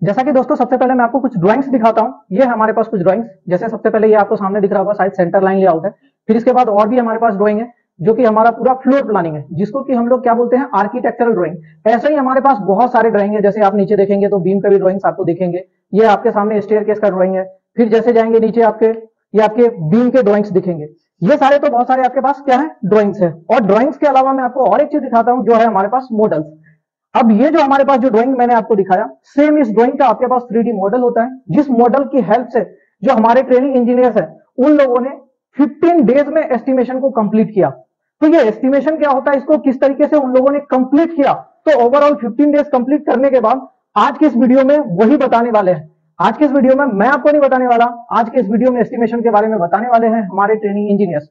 जैसा कि दोस्तों सबसे पहले मैं आपको कुछ ड्राइंग्स दिखाता हूँ। ये है हमारे पास कुछ ड्राइंग्स। जैसे सबसे पहले ये आपको सामने दिख रहा होगा, शायद सेंटर लाइन लेआउट है। फिर इसके बाद और भी हमारे पास ड्राइंग है जो कि हमारा पूरा फ्लोर प्लानिंग है, जिसको कि हम लोग क्या बोलते हैं, आर्किटेक्चरल ड्राइंग। ऐसे ही हमारे पास बहुत सारे ड्राइंग है। जैसे आप नीचे देखेंगे तो बीम का भी ड्राइंग्स आपको दिखेंगे। ये आपके सामने स्टेयरकेस का ड्राइंग है। फिर जैसे जाएंगे नीचे आपके, ये आपके बीम के ड्राइंग्स दिखेंगे। ये सारे तो बहुत सारे आपके पास क्या है, ड्राइंग्स है। और ड्राइंग्स के अलावा मैं आपको और एक चीज दिखाता हूँ जो है हमारे पास मॉडल्स। अब ये जो हमारे पास जो ड्राइंग मैंने आपको दिखाया, सेम इस ड्राइंग का आपके पास 3D मॉडल होता है, जिस मॉडल की हेल्प से जो हमारे ट्रेनिंग इंजीनियर्स हैं उन लोगों ने 15 डेज में एस्टिमेशन को कंप्लीट किया। तो ये एस्टिमेशन क्या होता है, इसको किस तरीके से उन लोगों ने कंप्लीट किया, तो ओवरऑल 15 डेज कंप्लीट करने के बाद आज के इस वीडियो में वही बताने वाले हैं। आज के इस वीडियो में मैं आपको नहीं बताने वाला, आज के इस वीडियो में एस्टिमेशन के बारे में बताने वाले हैं हमारे ट्रेनिंग इंजीनियर्स।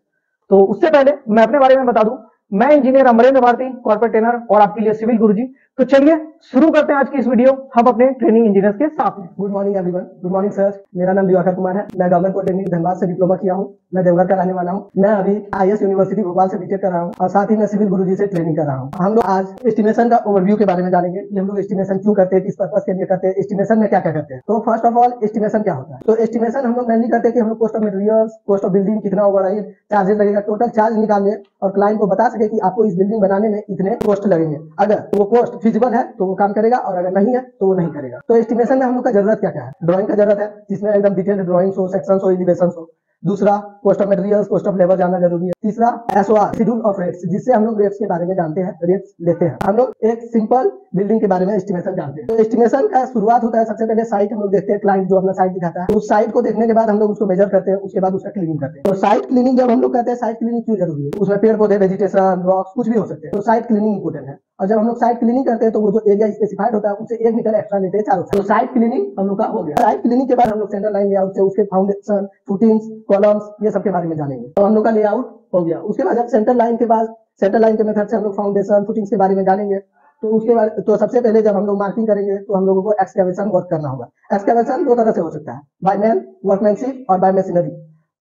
तो उससे पहले मैं अपने बारे में बता दूं, मैं engineer Amrendra Bharti, corporate trainer और आपके लिए सिविल गुरुजी। तो चलिए शुरू करते हैं आज की इस वीडियो हम अपने ट्रेनिंग इंजीनियर्स के साथ में। Good morning everyone. Good morning sir. मेरा नाम दिवाकर कुमार है। मैं गवर्नमेंट पॉलिटेक्निक धनबाद से डिप्लोमा किया हूँ। मैं देवघर का रहने वाला हूँ। मैं अभी IS यूनिवर्सिटी भोपाल से बीटेक कर रहा हूँ और साथ ही मैं सिविल गुरुजी से ट्रेनिंग कर रहा हूँ। हम लोग आज एस्टिमेशन का ओवरव्यू के बारे में जानेंगे कि हम लोग एस्टिमेशन क्यों करते हैं, किस पर्पज के लिए करते हैं, एस्टिमेशन में क्या क्या करते हैं। तो फर्स्ट ऑफ ऑल एस्टिमेशन क्या होता है। तो एस्टिमेशन हम लोग मेनली करते हैं कि हम लोग cost of materials, cost of building कितना होगा, चार्जेस लगेगा, टोटल चार्ज निकाल ले और क्लाइंट को बता सके कि आपको इस बिल्डिंग बनाने में इतने कॉस्ट लगेंगे। अगर वो कॉस्ट फिजिबल है तो वो काम करेगा और अगर नहीं है तो वो नहीं करेगा। तो एस्टिमेशन में हम लोग का जरूरत क्या क्या है। ड्राइंग का जरूरत है जिसमें एकदम डिटेल्ड ड्राइंग्स हो, सेक्शंस हो, एलिवेशंस हो। दूसरा cost of materials, cost of labour जानना जरूरी है। तीसरा SOR, शेड्यूल ऑफ रेट्स, जिससे हम लोग रेट्स के बारे में जानते हैं, रेट्स लेते हैं। हम लोग एक सिंपल बिल्डिंग के बारे में एस्टिमेशन जानते हैं। तो एस्टिमेशन का शुरुआत होता है सबसे पहले साइट हम लोग देखते हैं, क्लाइंट जो अपना साइट दिखाता है उस साइट को देखने के बाद हम लोग उसको मेजर करते हैं, उसके बाद उसका क्लीनिंग करते हैं। तो साइट क्लीनिंग जब हम लोग करते हैं, साइट क्लीनिंग क्यों जरूरी है, उसमें पेड़ पौधे, वेजिटेशन, रॉक्स कुछ भी हो सकते हैं, तो साइट क्लीनिंग इंपोर्टेंट है। और जब हम लोग साइट क्लीनिंग करते हैं तो वो जो एरिया स्पेसिफाइड होता है उससे 1 मीटर एक्स्ट्रा लेते हैं चारों साइड। तो साइट क्लीनिंग हम लोग का हो गया। साइट क्लीनिंग के बाद हम लोग सेंटर लाइन लेआउट से उसके फाउंडेशन, फुटिंग्स, कॉलम्स, ये सब के बारे में जानेंगे। तो हम लोग का लेआउट हो गया। उसके बाद जब सेंटर लाइन के बाद सेंटर लाइन के मेथड से हम लोग फाउंडेशन, फुटिंग्स के बारे में जानेंगे। तो उसके बाद तो सबसे पहले जब हम लोग मार्किंग करेंगे तो हम लोगों को एक्सकैवेशन वर्क करना होगा। एक्सकैवेशन 2 तरह से हो सकता है, बाय मैन वर्कमैनशिप और बाय मशीनरी।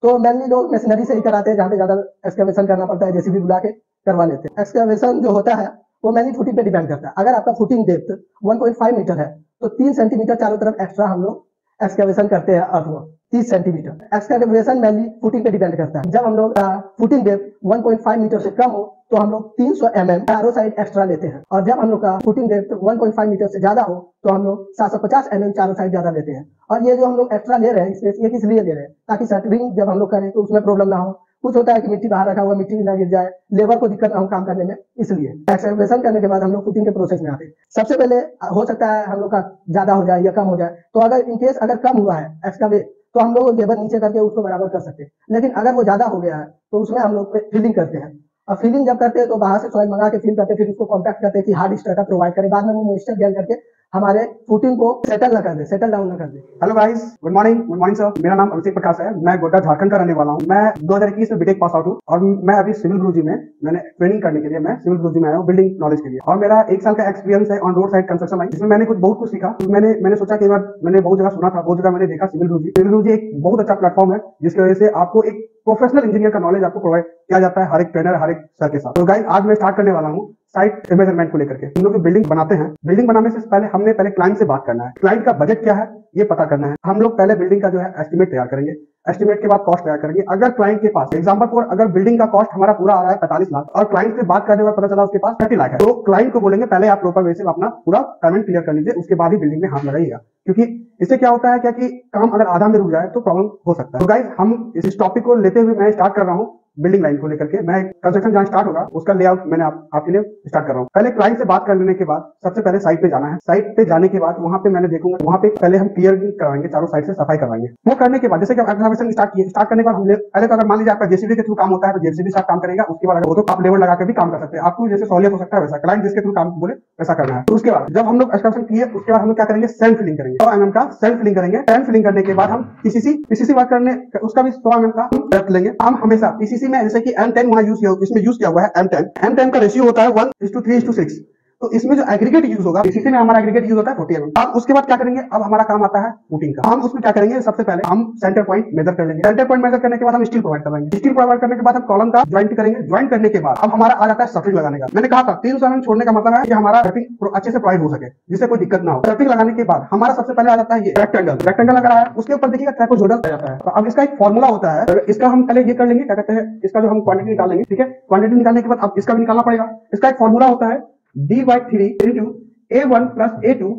तो मेनली लोग मशीनरी से ही कराते हैं, जहाँ पे ज्यादा एक्सकैवेशन करना पड़ता है, जेसीबी बुला के करवा लेते हैं। एक्सकैवेशन जो होता है वो मैनली फुटिंग पे डिपेंड करता है। अगर आपका फुटिंग डेप्थ 1.5 मीटर है तो 3 सेंटीमीटर चारों तरफ एक्स्ट्रा हम लोग एक्सकैवेशन करते हैं अर्थ को 30 सेंटीमीटर। एक्सकैवेशन मेनली फुटिंग पे डिपेंड करता है। जब हम लोग फुटिंग डेप्थ 1.5 मीटर से कम हो तो हम लोग 300 mm चारों साइड एक्स्ट्रा लेते हैं। और जब हम लोग का फुटिंग डेप्थ 1.5 मीटर से ज्यादा हो तो हम लोग 750 mm चारों साइड ज्यादा लेते हैं। और ये जो हम लोग एक्स्ट्रा ले रहे हैं स्पेस, ये किस लिए ले रहे हैं, ताकि शटरिंग जब हम लोग करें तो उसमें प्रॉब्लम ना हो। कुछ होता है कि मिट्टी बाहर रखा हुआ, मिट्टी भी ना गिर जाए, लेबर को दिक्कत ना हो काम करने में, इसलिए एक्सकैवेशन करने के बाद हम लोग फुटिंग के प्रोसेस में आते हैं। सबसे पहले हो सकता है हम लोग का ज्यादा हो जाए या कम हो जाए, तो अगर इनकेस अगर कम हुआ है एक्सकैवेट तो हम लोग लेबर नीचे करके उसको बराबर कर सकते हैं। लेकिन अगर वो ज्यादा हो गया है तो उसमें हम लोग फिलिंग करते हैं। और फिलिंग जब करते हैं तो बाहर से सॉइल मंगा के फिल करते हैं, फिर उसको कॉम्पैक्ट करते हैं कि हार्ड स्ट्रक्चर प्रोवाइड करें, बाद में वो मॉइस्चर गेन करके हमारे फुटिंग को सेटल ना कर दे, सेटल डाउन ना कर दे। Hello guys, good morning sir. मेरा नाम अभिषेक प्रकाश है। मैं गोड्डा झारखंड का रहने वाला हूँ। मैं 2021 में बीटेक पास आउट हूँ और मैं अभी सिविल गुरुजी में मैंने ट्रेनिंग करने के लिए मैं सिविल गुरुजी में आया हूँ बिल्डिंग नॉलेज के लिए। और मेरा 1 साल का एक्सपीरियंस है on road side construction line, जिसमें मैंने बहुत कुछ सीखा। मैंने सोचा कि मैंने बहुत जगह सुना था, बहुत जगह मैंने देखा सिविल गुरुजी एक बहुत अच्छा प्लेटफॉर्म है जिसकी वजह से आपको एक प्रोफेशनल इंजीनियर का नॉलेज आपको प्रोवाइड किया जाता है हर एक ट्रेनर, हर एक सर के साथ। तो गाइस आज मैं स्टार्ट करने वाला हूँ साइट मेजरमेंट को लेकर के। हम लोग जो बिल्डिंग बनाते हैं, बिल्डिंग बनाने से पहले हमने क्लाइंट से बात करना है, क्लाइंट का बजट क्या है ये पता करना है। हम लोग पहले बिल्डिंग का जो है एस्टिमेट तैयार करेंगे, एस्टिमेट के बाद कॉस्ट तैयार करेंगे। अगर क्लाइंट के पास एग्जांपल फॉर अगर बिल्डिंग का कॉस्ट हमारा पूरा आ रहा है 45 लाख और क्लाइंट से बात करने में पता चला उसके पास 30 लाख है, तो क्लाइंट को बोलेंगे पहले आप प्रॉपर वे से अपना पूरा पेमेंट क्लियर कर लीजिए, उसके बाद ही बिल्डिंग में हाथ लगाइएगा। क्योंकि इससे क्या होता है क्या कि काम अगर आधा में रुक जाए तो प्रॉब्लम हो सकता है। तो गाइस हम इस टॉपिक को लेते हुए मैं स्टार्ट कर रहा हूँ बिल्डिंग लाइन को लेकर के। मैं कंस्ट्रक्शन जहां स्टार्ट होगा उसका लेआउट मैंने आपके लिए स्टार्ट कर रहा हूँ। पहले क्लाइंट से बात कर लेने के बाद सबसे पहले साइट पे जाना है। साइट पे जाने के बाद वहां पे मैंने देखूंगा, वहां पे पहले हम क्लियर करवाएंगे, चारों साइड से सफाई करवाएंगे। वो करने के बाद जैसे कि एक्सकैवेशन स्टार्ट करने के बाद हम पहले तो अगर मान लीजिए आपका जेसीबी के थ्रू काम होता है तो जेसीबी साथ काम करेगा। उसके बाद वो तो आप लेबर लगा के भी काम कर सकते हैं, आपको जैसे सहूलियत हो सकता है वैसा, क्लाइंट जिसके थ्रू काम बोले वैसा करना है। तो उसके बाद जब हम लोग एक्सकैवेशन किए उसके बाद हम लोग क्या करेंगे, सेल्फ फिलिंग करेंगे। 100 mm का सेल्फ फिलिंग करेंगे। सेल्फ फिलिंग करने के बाद हम पीसीसी वर्क करने उसका भी 100 mm का रख लेंगे। हम हमेशा पीसीसी में जैसे कि M10 वहां इसमें यूज किया हुआ है M10 का रेशियो होता है 1:3:6। तो इसमें जो एग्रीगेट यूज होगा, सीसी में हमारा एग्रीगेट यूज होता है 40 mm। अब उसके बाद क्या करेंगे, अब हमारा काम आता है फुटिंग का। हम उसमें क्या करेंगे, सबसे पहले हम सेंटर पॉइंट मेजर कर लेंगे। सेंटर पॉइंट मेजर करने के बाद हम स्टील प्रोवाइड करेंगे। स्टील प्रोवाइड करने के बाद हम कॉलम का ज्वाइंट करेंगे। ज्वाइंट करने के बाद अब हमारा आ जाता है सर्फिंग लगाने का। मैंने कहा था 300 mm छोड़ने का मतलब है कि हमारा सर्फिंग अच्छे से प्रोवाइड हो सके, जिससे कोई दिक्कत ना हो। सर्फिंग लगाने के बाद हमारा सबसे पहले आ जाता है ये रेक्टेंगल। रेक्टेंगल लग रहा है, उसके ऊपर देखिएगा ट्रैपेजोइडल आ जाता है। तो अब इसका एक फॉर्मूला होता है, तो इसका हम पहले ये कर लेंगे, क्या कहते हैं, इसका जो हम क्वांटिटी निकालेंगे, ठीक है। क्वांटिटी निकालने के बाद अब इसका भी निकालना पड़ेगा। इसका एक फॉर्मूला होता है D/3 into A1 plus A2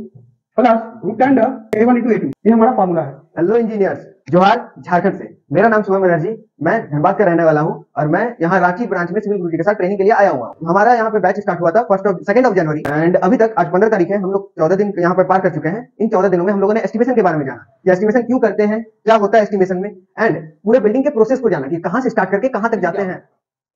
plus root under A1 into A2। ये हमारा फॉर्मूला है। हेलो इंजीनियर्स, जोहार झारखंड से। मेरा नाम शुभम बनर्जी, मैं धनबाद का रहने वाला हूं और मैं यहाँ रांची ब्रांच में सिविल गुरुजी के साथ ट्रेनिंग के लिए आया हुआ हूं। हमारा यहाँ पे बैच स्टार्ट हुआ था 2 जनवरी एंड अभी तक आज 15 तारीख है। हम लोग 14 दिन यहाँ पर पार कर चुके हैं। इन 14 दिनों में हम लोगों ने एस्टिमेशन के बारे में जाना कि एस्टिमेशन क्यों करते हैं, क्या होता है एस्टिमेशन में, एंड पूरे बिल्डिंग के प्रोसेस को जाना कि कहाँ से स्टार्ट करके कहाँ तक जाते हैं।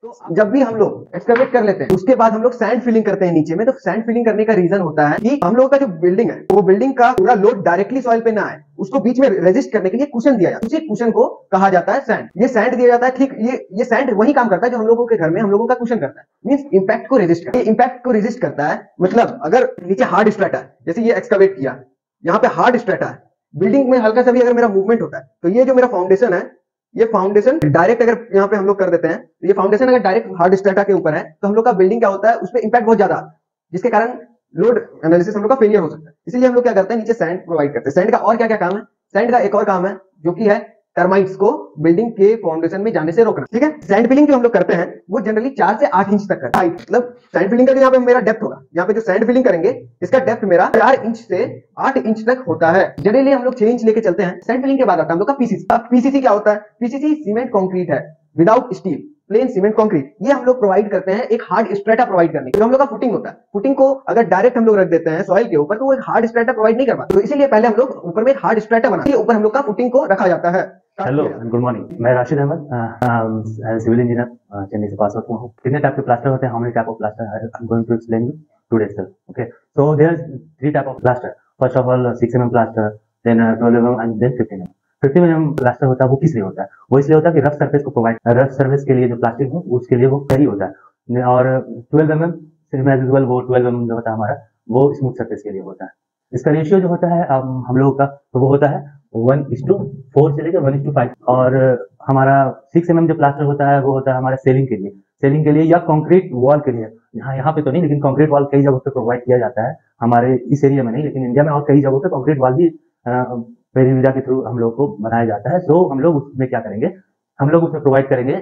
तो जब भी हम लोग एक्सकवेट कर लेते हैं उसके बाद हम लोग सैंड फिलिंग करते हैं नीचे में। तो सैंड फिलिंग करने का रीजन होता है कि हम लोगों का जो बिल्डिंग है वो बिल्डिंग का पूरा लोड डायरेक्टली सॉइल पे ना आए, उसको बीच में रेजिस्ट करने के लिए कुशन दिया जाता है। उसी कुशन को कहा जाता है सैंड। ये सैंड दिया जाता है, ठीक ये सैंड वही काम करता है जो हम लोगों के घर में हम लोगों का कुशन करता है, मींस इंपैक्ट को रेजिस्ट करता है। इंपैक्ट को रेजिस्ट करता है मतलब अगर नीचे हार्ड स्ट्रेटा है, जैसे ये एक्सकवेट किया, यहाँ पे हार्ड स्ट्रेटा है, बिल्डिंग में हल्का सा भी अगर मेरा मूवमेंट होता है तो ये जो मेरा फाउंडेशन है, ये फाउंडेशन डायरेक्ट अगर यहाँ पे हम लोग कर देते हैं, तो ये फाउंडेशन अगर डायरेक्ट हार्ड स्ट्रेटा के ऊपर है तो हम लोग का बिल्डिंग क्या होता है, उसमें इंपैक्ट बहुत ज्यादा, जिसके कारण लोड एनालिसिस हम लोग का फेलियर हो सकता है। इसीलिए हम लोग क्या करते हैं, नीचे सैंड प्रोवाइड करते हैं। सैंड का और क्या क्या काम है, सैंड का एक और काम है जो कि है टर्माइट्स को बिल्डिंग के फाउंडेशन में जाने से रोकना, ठीक है। सैंड फिलिंग जो हम लोग करते हैं वो जनरली 4 से 8 इंच तक करते हैं। मतलब सैंड फिलिंग का यहाँ पे मेरा डेप्थ होगा, यहाँ पे जो सैंड फिलिंग करेंगे इसका डेप्थ मेरा 4 इंच से 8 इंच तक होता है। जनरली हम लोग 6 इंच लेके चलते हैं। सैंड फिलिंग के बाद आता है हम लोग का पीसीसी। अब पीसीसी क्या होता है, पीसीसी सीमेंट कंक्रीट है without steel, plane cement concrete. ये हम लोग प्रोवाइड करते हैं एक हार्ड स्ट्रेटा प्रोवाइड करने के लिए। हम लोग का फुटिंग होता है, फुटिंग को अगर डायरेक्ट हम लोग रख देते हैं सॉइल के ऊपर तो वो एक हार्ड स्ट्रेटा प्रोवाइड नहीं कर पाते, तो इसीलिए पहले हम लोग ऊपर में एक हार्ड स्ट्रेटा बनाते हैं, ऊपर हम लोग का फुटिंग को रखा जाता है। हेलो गुड मॉर्निंग, मैं राशिद अहमद, सिविल इंजीनियर, चेन्नई से पास आउट हुआ हूँ। कितने टाइप के प्लास्टर होते हैं, how many type of plaster I am going to explain you today sir. Okay, so there are 3 type of plaster. First of all 6 mm plaster, then 12 mm and then 15 mm। 15 mm plaster होता है वो किस लिए होता है, वो इसलिए होता है कि रफ सरफेस को प्रोवाइड, रफ सरफेस के लिए जो प्लास्टिक हो उसके लिए वो सही होता है। और 12 mm सिर्फ एज यूजुअल वो 12 mm जो होता है हमारा वो स्मूथ सरफेस के लिए होता है। इसका रेशियो जो होता है हम लोगों का तो वो होता है 1:4 से लेकर 1:5। और हमारा 6 mm जो प्लास्टर होता है वो होता है हमारा सेलिंग के लिए, सेलिंग के लिए या कंक्रीट वॉल के लिए। यहाँ पे तो नहीं, लेकिन कंक्रीट वॉल कई जगहों पे प्रोवाइड किया जाता है, हमारे इस एरिया में नहीं लेकिन इंडिया में और कई जगहों पे कंक्रीट वॉल भी पेरीविडा के थ्रू हम लोग को बनाया जाता है। सो हम लोग उसमें क्या करेंगे, हम लोग उसमें प्रोवाइड करेंगे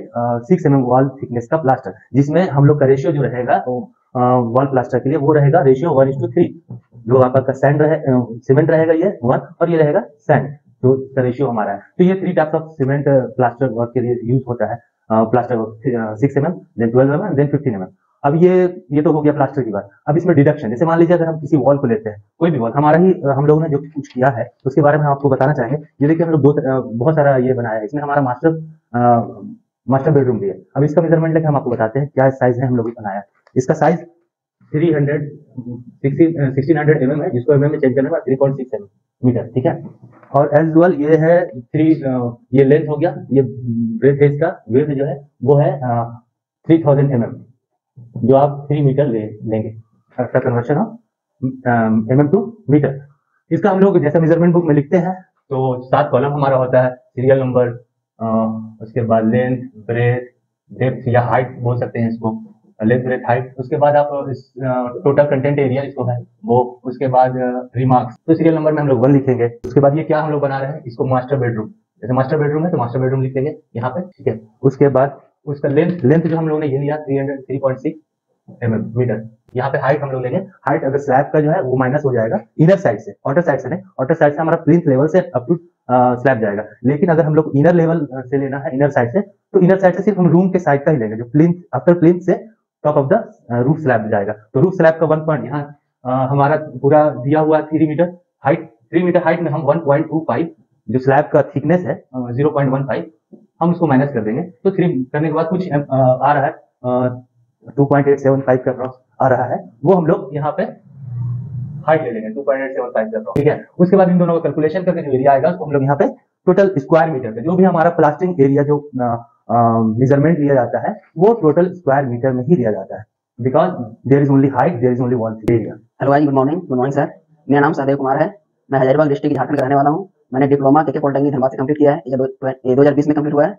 6 mm वॉल थिकनेस का प्लास्टर, जिसमें हम लोग का रेशियो जो रहेगा वॉल प्लास्टर के लिए वो रहेगा रेशियो 1:3। जो आपका सैंड सीमेंट रहेगा ये 1 और ये रहेगा सैंड, तो इसका रेशियो हमारा है। तो ये 3 types of cement plaster work के लिए यूज होता है। Plaster work 6 mm, then 12 mm, then 15 mm। अब ये तो हो गया प्लास्टर की बात। अब इसमें डिडक्शन, जैसे मान लीजिए अगर हम किसी वॉल को लेते हैं, कोई भी वॉल हमारा ही, हम लोगों ने जो कुछ किया है उसके बारे में आपको बताना चाहेंगे। ये देखिए हम लोग बहुत सारा ये बनाया है, इसमें हमारा मास्टर बेडरूम भी है। अब इसका मेजरमेंट लेकर हम आपको बताते हैं क्या साइज है हम लोग बनाया। इसका साइज 1600 mm है, जिसको mm में चेंज करने के बाद 3.6 मीटर, ठीक है। और एज यूजुअल ये है ये लेंथ हो गया, ये ब्रेथ है, इसका वेट जो है वो है 3000 mm, जो आप 3 मीटर लेंगे। इसका conversion of mm to metre. इसका हम लोग जैसा मेजरमेंट बुक में लिखते हैं तो 7 कॉलम हमारा होता है, सीरियल नंबर, उसके बाद लेंथ, ब्रेथ, डेप्थ या हाइट बोल सकते हैं इसको, लेंथ ब्रेथ हाइट। उसके बाद आप टोटल कंटेंट एरिया इसको है वो, उसके बाद रिमार्क्स। तो सीरियल नंबर में हम लोग 1 लिखेंगे। उसके बाद ये क्या हम लोग बना रहे हैं, इसको मास्टर बेडरूम, जैसे मास्टर बेडरूम है तो मास्टर बेडरूम लिखेंगे यहाँ पे, ठीक है। उसके बाद उसका लेंथ जो हम लोगों ने ये लिया 3.6 मीटर। यहाँ पे हाइट हम लोग लेंगे, हाइट अगर स्लैब का जो है वो माइनस हो जाएगा इनर साइड से, आउटर साइड से नहीं, आउटर साइड से हमारा प्लिंथ लेवल से अप टू स्लैब जाएगा। लेकिन अगर हम लोग इनर लेवल से लेना है, इनर साइड से, तो इनर साइड से सिर्फ हम रूम के साइड का ही लेंगे, जो प्लिंथ आफ्टर प्लिंथ से top of the roof slab जाएगा। तो रूफ स्लैब का 1 पॉइंट यहाँ हमारा पूरा दिया हुआ 3 मीटर हाइट, 3 मीटर हाइट में हम 1.25 जो स्लैब का थिकनेस है 0.15 हम उसको माइनस कर देंगे। तो 3 करने के बाद कुछ आ रहा है 2.875 का अप्रॉक्स आ रहा है, वो हम लोग यहाँ पे हाइट ले लेंगे 2.875 का अप्रॉक्स, ठीक है। उसके बाद इन दोनों का कैलकुलेशन करके जो एरिया आएगा उसको हम लोग यहाँ पे टोटल स्क्वायर मीटर पे, जो भी हमारा प्लास्टरिंग एरिया जो मेजरमेंट लिया जाता है वो टोटल स्क्वायर मीटर में ही लिया जाता है। because there is only height, there is only one area. Hello guys, good morning sir. मेरा नाम सहदेव कुमार है। मैं हजारीबाग डिस्ट्रिक्ट झारखंड का रहने वाला हूँ। मैंने डिप्लोमा के पॉलिटेक्निक धनबाद से कंप्लीट किया है। ये 2020 में कंप्लीट हुआ है।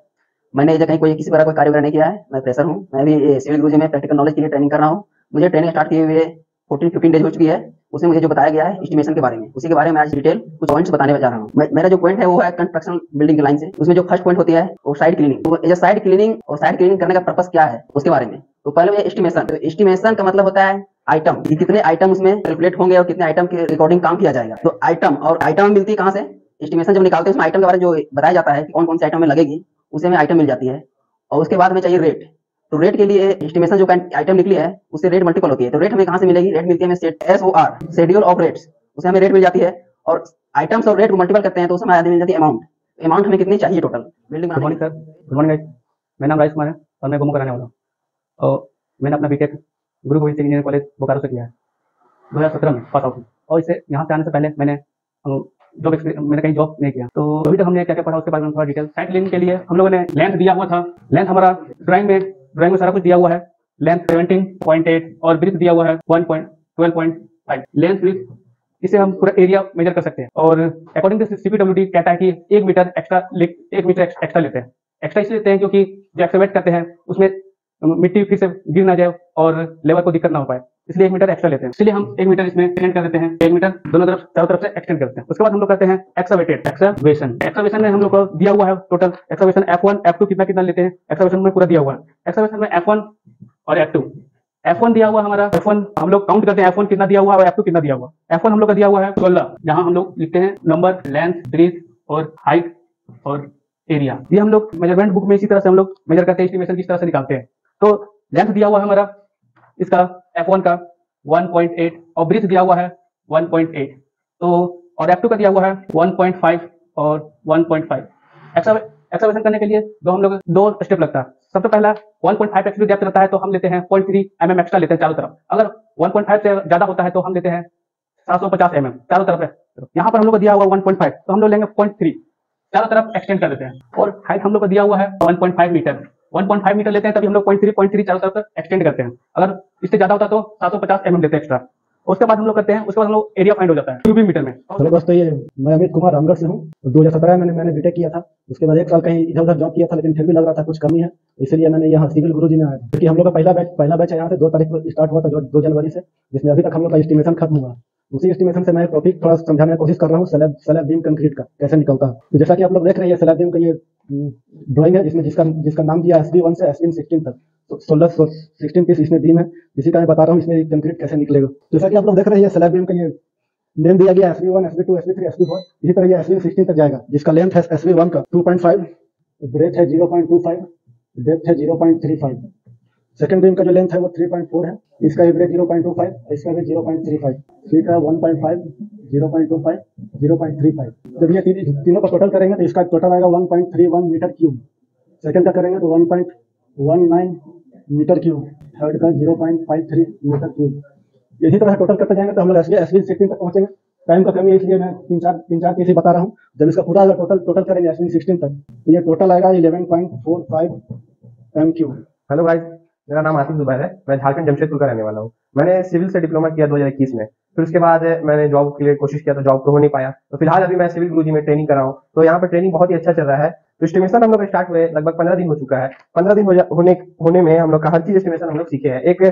मैंने कहीं कोई किसी प्रकार कोई कार्य वगैरह नहीं किया है। मैं फ्रेशर हूँ। मैं भी सिविल गुरुजी में प्रैक्टिकल नॉलेज के लिए ट्रेनिंग कर रहा हूँ। मुझे ट्रेनिंग स्टार्ट किए हुए 14-15 डेज हो चुकी है। उसमें मुझे जो बताया गया है एस्टिमेशन के बारे में, उसी के बारे में आज डिटेल कुछ पॉइंट्स बताने जा रहा हूँ। मेरा जो पॉइंट है वो है कंस्ट्रक्शन बिल्डिंग की लाइन से। उसमें जो फर्स्ट पॉइंट होती है वो साइड क्लीनिंग। तो ये साइड क्लीनिंग और साइड क्लीनिंग करने का पर्पस क्या है उसके बारे में। तो पहले ये एस्टिमेशन। तो एस्टिमेशन का मतलब होता है आइटम, कि कितने आइटम उसमें कैलकुलेट होंगे और कितने आइटम के रिकॉर्डिंग काम किया जाएगा। तो आइटम और आइटम मिलती है कहाँ से? एस्टिमेशन जब निकालते हैं उसमें आइटम के बारे में जो बताया जाता है कि कौन कौन से आइटम में लगेगी, उसे में आइटम मिल जाती है। और उसके बाद में चाहिए रेट। तो रेट के लिए एस्टिमेशन जो आइटम निकली है उससे रेट मल्टीपल होती है। तो रेट हमें कहाँ से मिलेगी? रेट मिलती है हमें SOR, शेड्यूल ऑफ रेट्स, उसे हमें रेट मिल जाती है। और आइटम्स और रेट को मल्टीपल करते हैं तो उसमें मिल जाती है अमाउंट। अमाउंट हमें कितनी चाहिए total building good morning sir. Good morning guys. मेरा नाम राजेश कुमार है और मैं गोमू का रहने वाला हूँ। और मैंने अपना बीटेक गुरु गोविंद सिंह इंजीनियरिंग कॉलेज बोकारो से किया है। 2017 में पास आउट हूँ। और इससे यहाँ से आने से पहले मैंने कहीं जॉब नहीं किया। तो अभी तक हमने क्या क्या पढ़ा उसके बारे में थोड़ा डिटेल। साइड क्लीनिंग के लिए हम लोगों ने लेंथ दिया हुआ था। लेंथ हमारा ड्राइंग में सारा कुछ दिया हुआ है। लेंथ 17.8 और ब्रीथ दिया हुआ है 12.5। लेंथ ब्रीथ इससे हम पूरा एरिया मेजर कर सकते हैं। और अकॉर्डिंग टू CPWD कहता है कि 1 मीटर एक्स्ट्रा लेते हैं। एक्स्ट्रा इसलिए लेते हैं क्योंकि जो एक्सकवेट करते हैं उसमें मिट्टी फिर से गिर ना जाए और लेबर को दिक्कत ना हो पाए, इसलिए 1 मीटर एक्स्ट्रा लेते हैं। इसलिए हम 1 मीटर इसमें एक्सटेंड कर देते हैं। 1 मीटर दोनों तरफ चारों तरफ से एक्सटेंड करते हैं। उसके बाद हम लोग करते हैं एक्सकवेशन में हम लोग को दिया हुआ है टोटल एक्सकवेशन F1 F2 कितना लेते हैं। एक्सकवेशन में पूरा दिया हुआ है। एक्सकवेशन में F1 और F1 दिया हुआ हमारा। F1 हम लोग काउंट करते हैं F1 कितना दिया हुआ है और F2 कितना दिया हुआ है। F1 हम लोग का दिया हुआ है 16, जहां हम लोग लिखते हैं नंबर, लेंथ, ब्रीथ और हाइट और एरिया। ये हम लोग मेजरमेंट बुक में इसी तरह से हम लोग मेजर करते हैं, एस्टिमेशन किस तरह से निकालते हैं। तो लेंथ दिया हुआ है हमारा इसका F1 का 1.8 और ब्रीथ दिया हुआ है 1.8। तो और F2 का दिया हुआ है 1.5 और 1.5। एक्सकवेशन करने के लिए हम लोग 2 स्टेप लगता है। सबसे पहला 1.5 एक्चुअली डेप्थ रहता है तो हम लेते हैं 0.3 mm एक्स्ट्रा लेते हैं चारों तरफ। अगर 1.5 से ज्यादा होता है तो हम लेते हैं 750 mm चारों तरफ है। यहाँ पर हम लोग को दिया हुआ 1.5 तो हम लोग लेंगे 0.3 चारों तरफ एक्सटेंड कर देते हैं। और हाइट हम लोग को दिया हुआ है 1.5 मीटर। 1.5 मीटर लेते हैं तभी हम लोग 0.3 चारों तरफ एक्सटेंड करते हैं। अगर इससे ज्यादा होता तो 750 mm लेते हैं एक्स्ट्रा। उसके बाद हम लोग करते हैं, उसके बाद हम लोग एरिया फाइंड हो जाता है क्यूबिक मीटर में। हेलो दोस्तों, ये मैं अमित कुमार रामगढ़ से हूँ। 2017 में मैंने बीटेक किया था। उसके बाद 1 साल कहीं इधर उधर जॉब किया था, लेकिन फिर भी लग रहा था कुछ कमी है, इसलिए मैंने यहाँ सिविल गुरुजी में आया था। क्योंकि हम लोग का पहला बैच है यहाँ से 2 तारीख को स्टार्ट हुआ था, 2 जनवरी से, जिसमें अभी तक हम लोग का एस्टिमेशन खत्म हुआ। उसी एस्टिमेशन से मैं टॉपिक थोड़ा समझाने की कोशिश कर रहा हूँ, स्लैब बीम कंक्रीट का कैसे निकलता है। तो जैसा कि आप लोग देख रहे हैं स्लैब बीम का ये ड्राइंग है, इसमें जिसका नाम दिया SB1 से SB16 तक 16 पीस इसमें बीम है। इसी का मैं बता रहा हूँ इसमें कंक्रीट कैसे निकलेगा। जैसा कि आप लोग देख रहे हैं स्लैब बीम का ये नेम दिया गया SB1 SB2 SB3 SB4। इसी तरह ये SB16 तक जाएगा, जिसका लेंथ है SB1 का 2.5, ब्रेथ है 0.25, डेप्थ है 0.35। सेकंड बीम का जो लेंथ है वो 3.4 है, इसका भी ब्रेथ 0.25, इसका भी 0.35, फीट है 1.5, 0.25, 0.35। जब ये तीनों का टोटल करेंगे तो इसका टोटल आएगा 1.31 मीटर क्यूब। सेकंड का करेंगे तो 1.19 मीटर क्यूब, थर्ड का 0.53 मीटर क्यूब। इसी तरह टोटल करते जाएंगे तो हम लोग SB16 तक पहुंचेंगे। टाइम का कमी है इसलिए मैं तीन चार पीस ही बता रहा हूँ। जब इसका पूरा टोटल करेंगे SB16 तक तो ये टोटल आएगा 11.45 m3। हेलो गाइस, मेरा नाम आसिफ जुबैर है। मैं झारखंड जमशेदपुर का रहने वाला हूँ। मैंने सिविल से डिप्लोमा किया 2021 में। फिर उसके बाद मैंने जॉब के लिए कोशिश किया तो जॉब तो हो नहीं पाया। तो फिलहाल अभी मैं सिविल गुरुजी में ट्रेनिंग कर रहा हूँ। तो यहाँ पर ट्रेनिंग बहुत ही अच्छा चल रहा है। तो एस्टिमेशन हम लोग स्टार्ट हुए लगभग 15 दिन हो चुका है। 15 दिन होने में हम लोग का हर चीज एस्टिमेशन हम लोग सीखे हैं। एक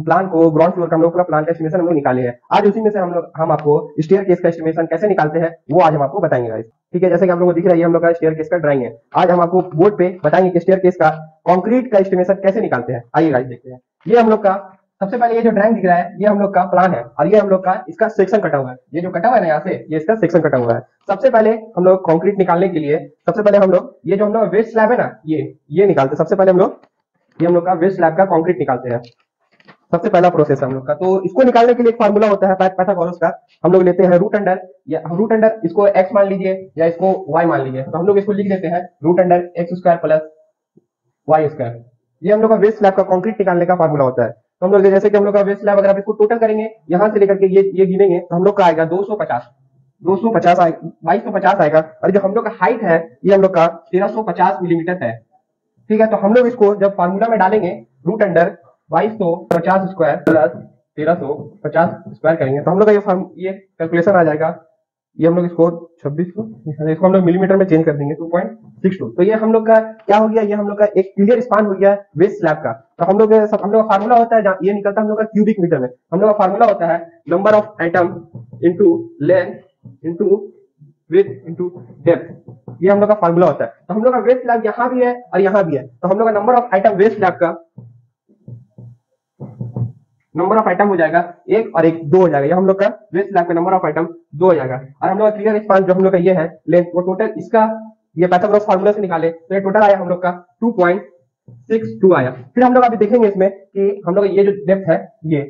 प्लान को ग्राउंड फ्लोर का हम लोग पूरा प्लान का एस्टिमेशन हम लोग निकाले हैं। आज उसी में से हम आपको स्टेयर केस का एस्टिमेशन कैसे निकालते हैं वो आज हम आपको बताएंगे गाइस। ठीक है, जैसे कि आप लोगों को दिख रहा है हम लोग का स्टेयर केस का ड्राइंग है। आज हम आपको बोर्ड पे बताएंगे कि स्टेयर केस का कंक्रीट का एस्टिमेशन कैसे निकालते हैं। आइए गाइस देखते हैं। ये हम लोग का सबसे पहले ये जो ड्राइंग दिख रहा है ये हम लोग का प्लान है और ये हम लोग का इसका सेक्शन कटा हुआ है। ये जो कटा हुआ है ना यहाँ से, ये इसका सेक्शन कटा हुआ है। सबसे पहले हम लोग कंक्रीट निकालने के लिए सबसे पहले हम लोग ये जो हम लोग वेस्ट स्लैब है ना ये निकालते हैं। सबसे पहले हम लोग का वेस्ट स्लैब का कंक्रीट निकालते हैं। सबसे पहला प्रोसेस है हम लोग का। तो इसको निकालने के लिए एक फार्मूला होता है पाइथागोरस का। हम लोग लेते हैं रूट अंडर, या रूट अंडर इसको x मान लीजिए या इसको y मान लीजिए। तो हम लोग इसको लिख देते हैं root under x² plus y²। ये हम लोग का वेस्ट स्लैब का कंक्रीट निकालने का फार्मूला होता है। तो हम लोग जैसे कि हम लोग का वेस्ट स्लैब अगर आप इसको टोटल करेंगे यहाँ से लेकर के ये गिनेंगे तो हम लोग का आएगा 250 आएगा, 2250 आएगा। और जो हम लोग का हाइट है ये हम लोग का 1350 मिलीमीटर है। ठीक है, तो हम लोग इसको जब फार्मूला में डालेंगे root under 2250 square plus 1350 square करेंगे तो हम लोग का ये कैलकुलेशन आ जाएगा। ये हम लोग इसको 2600 इसको हम लोग मिलीमीटर में चेंज कर देंगे 2.62। तो ये हम लोग का क्या हो गया, ये हम लोग का एक क्लियर स्पान हो गया वेस्ट स्लैब का। तो हम लोग का फार्मूला होता है, ये निकलता है हम लोग का क्यूबिक मीटर में। हम लोग का फार्मूला होता है number of atom into length into width into depth. ये हम लोग का फार्मूला होता है। तो हम लोग का वेस्ट स्लैब यहाँ भी है और यहाँ भी है, तो हम लोग का number of atom waste slab का नंबर ऑफ आइटम हो जाएगा 1 और 1 2 हो जाएगा। ये हम लोग का वेस्ट स्लैब का नंबर ऑफ आइटम 2 हो जाएगा। और हम लोग का क्लियर स्पान जो हम लोग का ये है लेंथ, वो टोटल इसका ये पाइथागोरस फार्मूला से निकाले तो ये टोटल आया हम लोग का 2.62 आया। फिर हम लोग अभी देखेंगे इसमें कि हम लोग ये जो डेप्थ है ये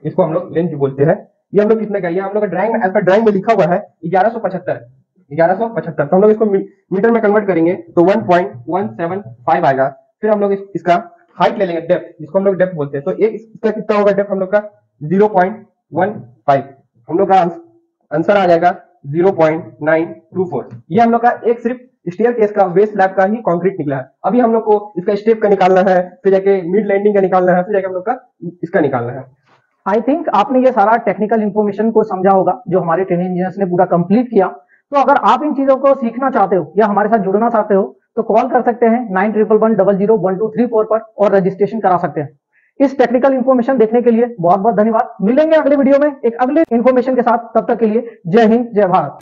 इसको हम लोग लेंथ बोलते हैं, ये हम लोग कितने का, ये हम लोग का ड्राइंग एज पर ड्राइंग में लिखा हुआ है 1175। तो हम लोग इसको मीटर में कन्वर्ट करेंगे तो 1.175 आएगा। फिर हम लोग इसका हाइट ले लेंगे, डेप्थ जिसको हम लोग डेप्थ बोलते हैं, तो एक इसका कितना होगा डेप्थ हम लोग का 0.15। हम लोग का आंसर आ जाएगा 0.924। ये हम लोग का एक सिर्फ स्टेयरकेस का वेस्ट स्लैब का ही कंक्रीट निकला है। अभी हम लोग को इसका स्टेप का निकालना है, फिर जाके मिड लैंडिंग का निकालना है, फिर जाके हम लोग का इसका निकालना है। आई थिंक आपने ये सारा टेक्निकल इन्फॉर्मेशन को समझा होगा जो हमारे ट्रेनिंग इंजीनियर्स ने पूरा कंप्लीट किया। तो अगर आप इन चीजों को सीखना चाहते हो या हमारे साथ जुड़ना चाहते हो तो कॉल कर सकते हैं 9111001234 पर और रजिस्ट्रेशन करा सकते हैं। इस टेक्निकल इन्फॉर्मेशन देखने के लिए बहुत बहुत धन्यवाद। मिलेंगे अगले वीडियो में एक अगले इन्फॉर्मेशन के साथ, तब तक के लिए जय हिंद जय भारत।